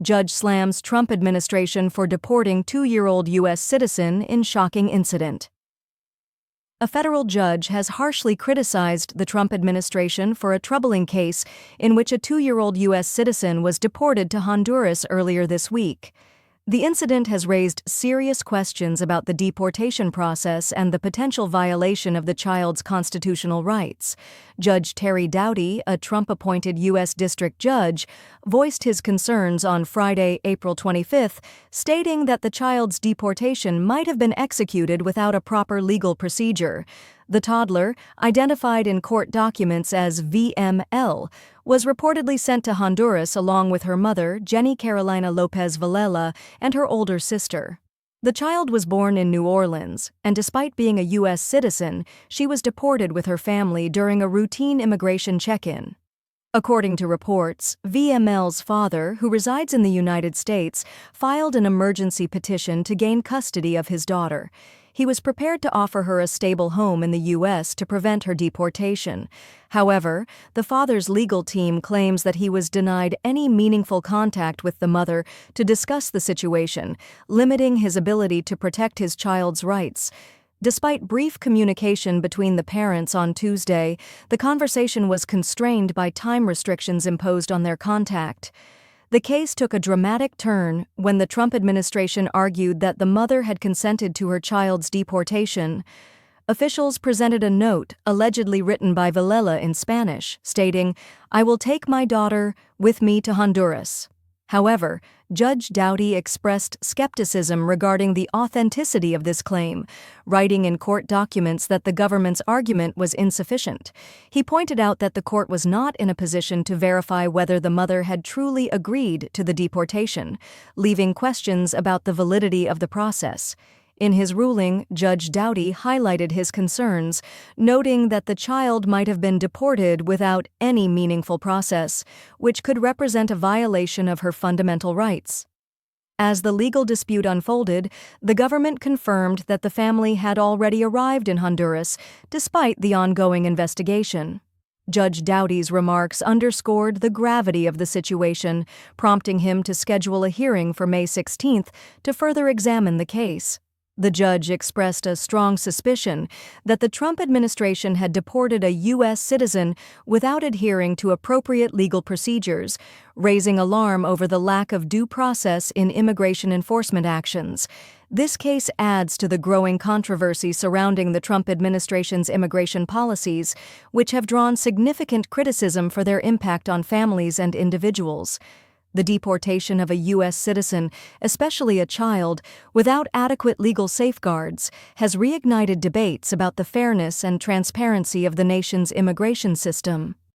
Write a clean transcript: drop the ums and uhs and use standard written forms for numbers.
Judge slams Trump administration for deporting 2-year-old U.S. citizen in shocking incident. A federal judge has harshly criticized the Trump administration for a troubling case in which a 2-year-old U.S. citizen was deported to Honduras earlier this week. The incident has raised serious questions about the deportation process and the potential violation of the child's constitutional rights. Judge Terry Doughty, a Trump-appointed U.S. district judge, voiced his concerns on Friday, April 25, stating that the child's deportation might have been executed without a proper legal procedure. The toddler, identified in court documents as V.M.L, was reportedly sent to Honduras along with her mother, Carolina Lopez Villela, and her older sister. The child was born in New Orleans, and despite being a U.S. citizen, she was deported with her family during a routine immigration check-in. According to reports, V.M.L's father, who resides in the United States, filed an emergency petition to gain custody of his daughter. He was prepared to offer her a stable home in the U.S. to prevent her deportation. However, the father's legal team claims that he was denied any meaningful contact with the mother to discuss the situation, limiting his ability to protect his child's rights. Despite brief communication between the parents on Tuesday, the conversation was constrained by time restrictions imposed on their contact. The case took a dramatic turn when the Trump administration argued that the mother had consented to her child's deportation. Officials presented a note, allegedly written by Villela in Spanish, stating, "I will take my daughter with me to Honduras." However, Judge Doughty expressed skepticism regarding the authenticity of this claim, writing in court documents that the government's argument was insufficient. He pointed out that the court was not in a position to verify whether the mother had truly agreed to the deportation, leaving questions about the validity of the process. In his ruling, Judge Doughty highlighted his concerns, noting that the child might have been deported without any meaningful process, which could represent a violation of her fundamental rights. As the legal dispute unfolded, the government confirmed that the family had already arrived in Honduras, despite the ongoing investigation. Judge Doughty's remarks underscored the gravity of the situation, prompting him to schedule a hearing for May 16 to further examine the case. The judge expressed a strong suspicion that the Trump administration had deported a U.S. citizen without adhering to appropriate legal procedures, raising alarm over the lack of due process in immigration enforcement actions. This case adds to the growing controversy surrounding the Trump administration's immigration policies, which have drawn significant criticism for their impact on families and individuals. The deportation of a U.S. citizen, especially a child, without adequate legal safeguards, has reignited debates about the fairness and transparency of the nation's immigration system.